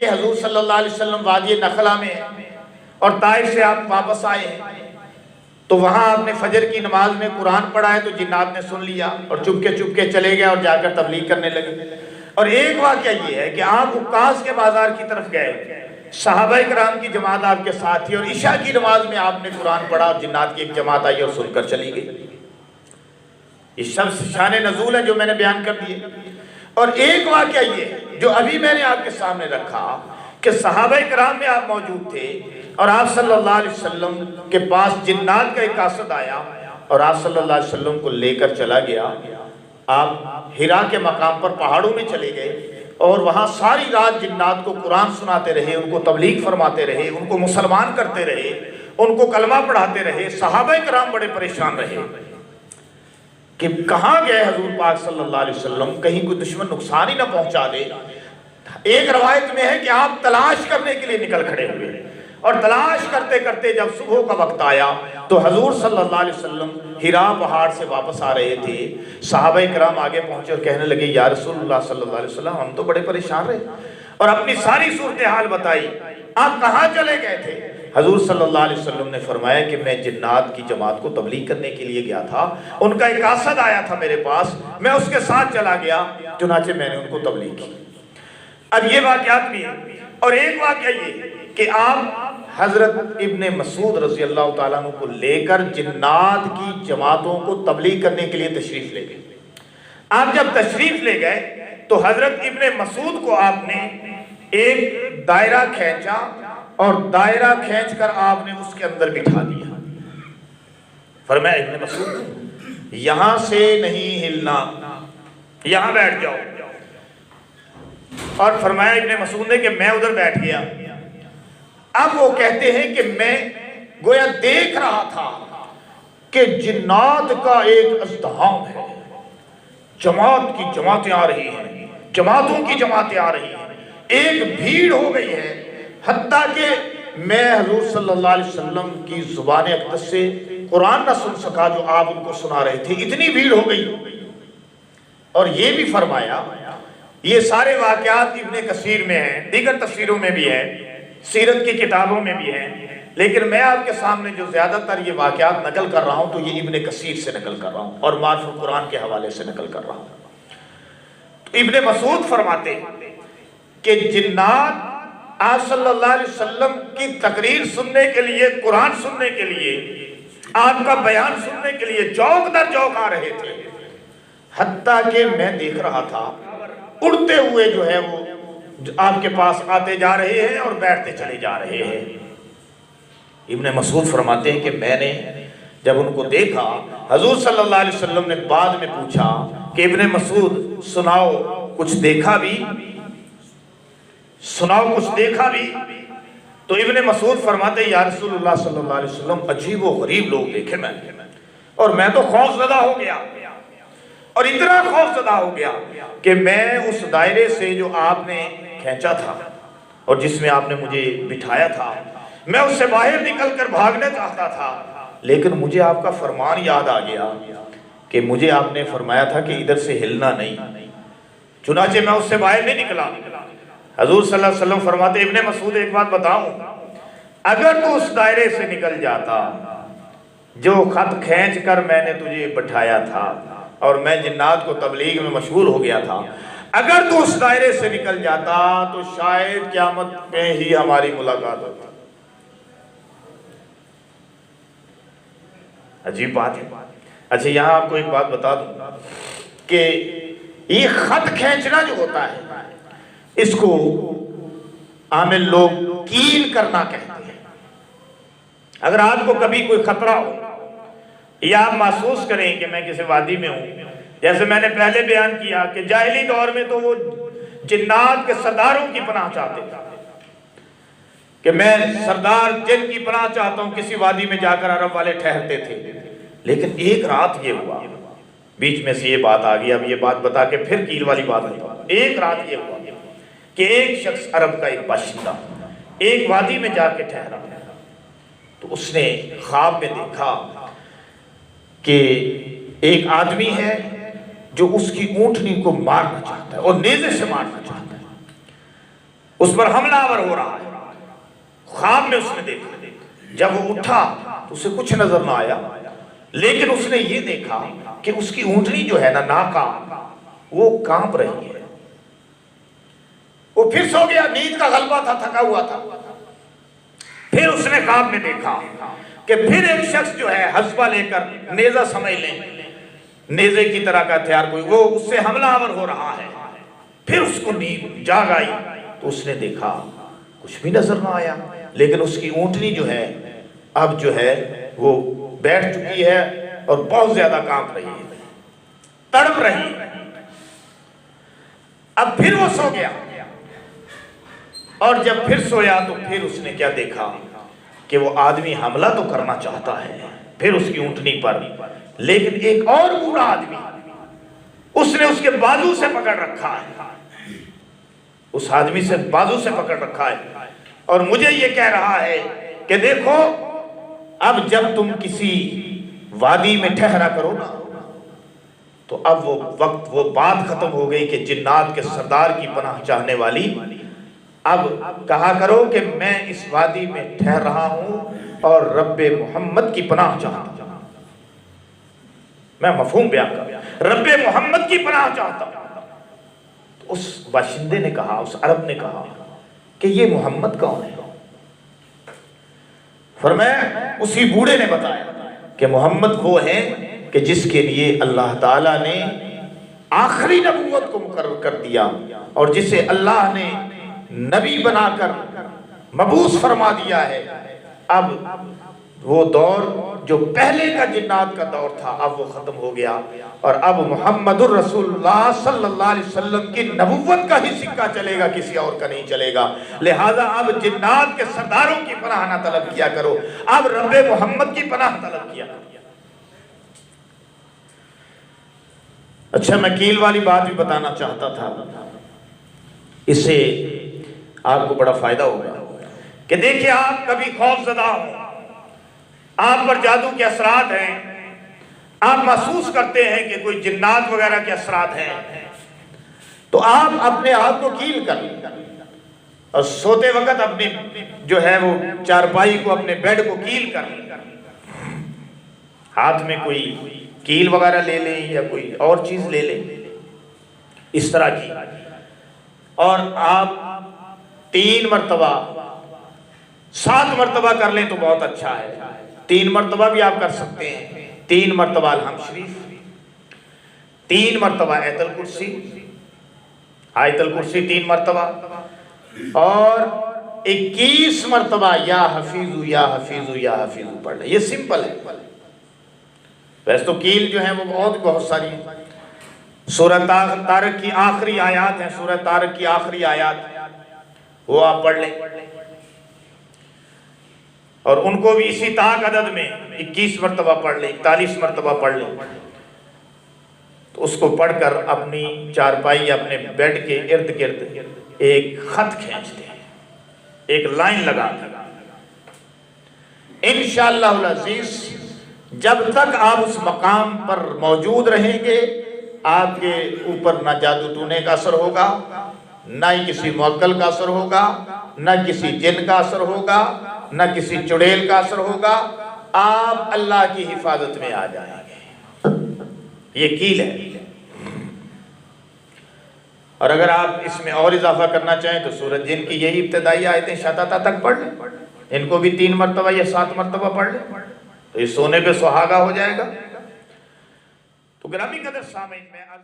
کہ حضور صلی اللہ علیہ وسلم وادی نخلا میں اور طائف سے آپ واپس آئے ہیں، تو وہاں آپ نے فجر کی نماز میں قرآن پڑھا ہے، تو جنات نے سن لیا اور چپ کے چلے گئے اور جا کر تبلیغ کرنے لگے۔ اور ایک واقعہ یہ ہے کہ آپ عکاظ کے بازار کی طرف گئے، صحابہ کرام کی جماعت آپ کے ساتھ تھی، اور عشاء کی نماز میں آپ نے قرآن پڑھا اور جنات کی ایک جماعت آئی اور سن کر چلی گئی۔ یہ سب شان نزول ہے جو میں نے بیان کر دیے۔ اور ایک واقعہ یہ جو ابھی میں نے آپ کے سامنے رکھا کہ صحابہ کرام میں آپ موجود تھے اور آپ صلی اللہ علیہ وسلم کے پاس جنات کا ایک قاصد آیا اور آپ صلی اللہ علیہ وسلم کو لے کر چلا گیا۔ آپ ہیرا کے مقام پر پہاڑوں میں چلے گئے اور وہاں ساری رات جنات کو قرآن سناتے رہے، ان کو تبلیغ فرماتے رہے، ان کو مسلمان کرتے رہے، ان کو کلمہ پڑھاتے رہے۔ صحابہ کرام بڑے پریشان رہے کہ کہاں گئے حضور پاک صلی اللہ علیہ وسلم، کہیں کوئی دشمن نقصان ہی نہ پہنچا دے۔ ایک روایت میں ہے کہ آپ تلاش کرنے کے لیے نکل کھڑے ہوئے، اور تلاش کرتے کرتے جب صبح کا وقت آیا تو حضور صلی اللہ علیہ وسلم ہیرا پہاڑ سے واپس آ رہے تھے۔ صحابہ کرام آگے پہنچے اور کہنے لگے یا رسول اللہ صلی اللہ علیہ وسلم، ہم تو بڑے پریشان رہے، اور اپنی ساری صورتحال بتائی، آپ کہاں چلے گئے تھے؟ حضور صلی اللہ علیہ وسلم نے فرمایا کہ میں جنات کی جماعت کو تبلیغ کرنے کے لیے گیا تھا، ان کا ایک قاصد آیا تھا میرے پاس، میں اس کے ساتھ چلا گیا، چنانچہ میں نے ان کو تبلیغ کی۔ اب یہ واقعات بھی ہیں، اور ایک واقعہ یہ کہ آپ حضرت ابن مسعود رضی اللہ تعالیٰ عنہ کو لے کر جنات کی جماعتوں کو تبلیغ کرنے کے لیے تشریف لے گئے۔ آپ جب تشریف لے گئے تو حضرت ابن مسعود کو آپ نے ایک دائرہ کھینچا اور دائرہ کھینچ کر آپ نے اس کے اندر بٹھا دیا۔ فرمایا ابن مسعود یہاں سے نہیں ہلنا، یہاں بیٹھ جاؤ۔ اور فرمایا ابن مسعود نے کہ میں ادھر بیٹھ گیا۔ اب وہ کہتے ہیں کہ میں گویا دیکھ رہا تھا کہ جنات کا ایک ازدحام ہے، جماعت کی جماعتیں آ رہی ہیں، جماعتوں کی جماعتیں آ رہی ہیں، ایک بھیڑ ہو گئی ہے، حتیٰ کہ میں حضور صلی اللہ علیہ وسلم کی زبان اقدس سے قرآن نہ سن سکا جو آپ ان کو سنا رہے تھے، اتنی بھیڑ ہو گئی۔ اور یہ بھی فرمایا، یہ سارے واقعات ابن کثیر میں ہیں، دیگر تفسیروں میں بھی ہیں، سیرت کی کتابوں میں بھی ہیں، لیکن میں آپ کے سامنے جو زیادہ تر یہ واقعات نقل کر رہا ہوں تو یہ ابن کثیر سے نقل کر رہا ہوں اور معرف القرآن کے حوالے سے نقل کر رہا ہوں۔ تو ابن مسعود فرماتے ہیں کہ جنات آپ صلی اللہ علیہ وسلم کی تقریر سننے کے لیے، قرآن سننے کے لیے، آپ کا بیان سننے کے لیے چوک در چوک آ رہے تھے، حتیٰ کہ میں دیکھ رہا تھا اڑتے ہوئے جو ہے وہ آپ کے پاس آتے جا رہے ہیں اور بیٹھتے چلے جا رہے ہیں۔ ابن مسعود فرماتے ہیں کہ میں نے جب ان کو دیکھا، حضور صلی اللہ علیہ وسلم نے بعد میں پوچھا کہ ابن مسعود سناؤ کچھ دیکھا بھی، سناؤ کچھ دیکھا بھی؟ تو ابن مسعود فرماتے ہیں یا رسول اللہ صلی اللہ علیہ وسلم عجیب و غریب لوگ دیکھے میں، اور میں تو خوف زدہ ہو گیا، اور اتنا خوف زدہ ہو گیا کہ میں اس دائرے سے جو آپ نے کھینچا تھا اور جس میں آپ نے مجھے بٹھایا تھا، میں اس سے باہر نکل کر بھاگنا چاہتا تھا، لیکن مجھے آپ کا فرمان یاد آ گیا کہ مجھے آپ نے فرمایا تھا کہ ادھر سے ہلنا نہیں، چنانچہ میں اس سے باہر نہیں نکلا۔ حضور صلی اللہ علیہ وسلم فرماتے ابن مسعود ایک بات بتاؤں، اگر تو اس دائرے سے نکل جاتا جو خط کھینچ کر میں نے تجھے بٹھایا تھا اور میں جنات کو تبلیغ میں مشغول ہو گیا تھا، اگر تو اس دائرے سے نکل جاتا تو شاید قیامت میں ہی ہماری ملاقات ہوتی۔ عجیب بات ہے۔ اچھا یہاں آپ کو ایک بات بتا دوں کہ یہ خط کھینچنا جو ہوتا ہے اس کو عامل لوگ کیل کرنا کہتے ہیں۔ اگر آپ کو کبھی کوئی خطرہ ہو یا آپ محسوس کریں کہ میں کسی وادی میں ہوں، جیسے میں نے پہلے بیان کیا کہ جاہلی دور میں تو وہ جنات کے سرداروں کی پناہ چاہتے تھے کہ میں سردار جن کی پناہ چاہتا ہوں، کسی وادی میں جا کر عرب والے ٹھہرتے تھے۔ لیکن ایک رات یہ ہوا، بیچ میں سے یہ بات آ گئی، اب یہ بات بتا کے پھر کیل والی بات نہیں۔ ایک رات یہ ہوا کہ ایک شخص عرب کا ایک باشندہ ایک وادی میں جا کے ٹھہرا، تو اس نے خواب میں دیکھا کہ ایک آدمی ہے جو اس کی اونٹنی کو مارنا چاہتا ہے اور نیزے سے مارنا چاہتا ہے۔ اس پر حملہ آور ہو رہا ہے، خواب میں اس نے دیکھا۔ جب وہ اٹھا تو اسے کچھ نظر نہ آیا، لیکن اس نے یہ دیکھا کہ اس کی اونٹنی جو ہے نا، ناکا، وہ کانپ رہی ہے۔ وہ پھر سو گیا، نیند کا غلبہ تھا، تھکا ہوا تھا۔ پھر اس نے خواب میں دیکھا کہ پھر ایک شخص جو ہے حصبہ لے کر، نیزہ سمجھ لیں، نیزے کی طرح کا ہتھیار کوئی، وہ اس سے حملہ آور ہو رہا ہے۔ پھر اس کو نیند جاگ آئی تو اس نے دیکھا کچھ بھی نظر نہ آیا، لیکن اس کی اونٹنی جو ہے اب جو ہے وہ بیٹھ چکی ہے اور بہت زیادہ کانپ رہی ہے، تڑپ رہی ہے۔ اب پھر وہ سو گیا، اور جب پھر سویا تو پھر اس نے کیا دیکھا کہ وہ آدمی حملہ تو کرنا چاہتا ہے پھر اس کی اونٹنی پر، لیکن ایک اور بوڑھا آدمی اس نے اس کے بازو سے پکڑ رکھا ہے، اس آدمی سے بازو سے پکڑ رکھا ہے، اور مجھے یہ کہہ رہا ہے کہ دیکھو اب جب تم کسی وادی میں ٹھہرا کرو نا، تو اب وہ وقت، وہ بات ختم ہو گئی کہ جنات کے سردار کی پناہ چاہنے والی، اب کہا کرو کہ میں اس وادی میں ٹھہر رہا ہوں اور رب محمد کی پناہ چاہتا ہوں۔ میں مفہوم بیان کر، رب محمد کی پناہ چاہتا ہوں۔ تو اس باشندے نے کہا، اس عرب نے کہا کہ یہ محمد کون ہے؟ فرمایا، اسی بوڑھے نے بتایا کہ محمد وہ ہے کہ جس کے لیے اللہ تعالیٰ نے آخری نبوت کو مقرر کر دیا، اور جسے اللہ نے نبی بنا کر مبعوث فرما دیا ہے۔ اب وہ دور جو پہلے کا جنات کا دور تھا اب وہ ختم ہو گیا، اور اب محمد الرسول اللہ صلی اللہ علیہ وسلم کی نبوت کا ہی سکہ چلے گا، کسی اور کا نہیں چلے گا۔ لہذا اب جنات کے سرداروں کی پناہ نہ طلب کیا کرو، اب رب محمد کی پناہ طلب کیا کرو۔ اچھا، میں کیل والی بات بھی بتانا چاہتا تھا، اس سے آپ کو بڑا فائدہ ہوگا کہ دیکھیں آپ کبھی خوف زدہ ہوں، آپ پر جادو کے اثرات ہیں، آپ محسوس کرتے ہیں کہ کوئی جنات وغیرہ کے اثرات ہیں، تو آپ اپنے آپ کو کیل کر لیں، اور سوتے وقت اپنی جو ہے وہ چارپائی کو، اپنے بیڈ کو کیل کر لیں، ہاتھ میں کوئی کیل وغیرہ لے لیں یا کوئی اور چیز لے لیں، اس طرح کی، اور آپ 3 مرتبہ 7 مرتبہ کر لیں تو بہت اچھا ہے، 3 مرتبہ بھی آپ کر سکتے ہیں، 3 مرتبہ الحمد شریف، 3 مرتبہ آیت الکرسی، آیت الکرسی 3 مرتبہ، اور 21 مرتبہ یا حفیظ یا حفیظ یا حفیظ پڑھ لیں۔ یہ سمپل ہے، ویسے تو کیل جو ہیں وہ بہت ساری ہیں۔ سورہ طارق کی آخری آیات ہیں، سورہ طارق کی آخری آیات وہ آپ پڑھ لیں، اور ان کو بھی اسی طاق عدد میں 21 مرتبہ پڑھ لیں، 41 مرتبہ پڑھ لیں، تو اس کو پڑھ کر اپنی چارپائی یا اپنے بیڈ کے ارد گرد ایک خط کھینچتے ہیں، ایک لائن لگا دیں۔ انشاءاللہ العزیز جب تک آپ اس مقام پر موجود رہیں گے، آپ کے اوپر نہ جادو ٹونے کا اثر ہوگا، نہ ہی کسی موکل کا اثر ہوگا، نہ کسی جن کا اثر ہوگا، نہ کسی چڑیل کا اثر ہوگا، آپ اللہ کی حفاظت میں آ جائیں گے۔ یہ کیل ہے، اور اگر آپ اس میں اور اضافہ کرنا چاہیں تو سورۃ جن کی یہی ابتدائی آیتیں شتاتہ تک پڑھ لیں، ان کو بھی 3 مرتبہ یا 7 مرتبہ پڑھ لیں، تو یہ سونے پہ سہاگا ہو جائے گا۔ تو گرامی قدر سامعین، میں عرض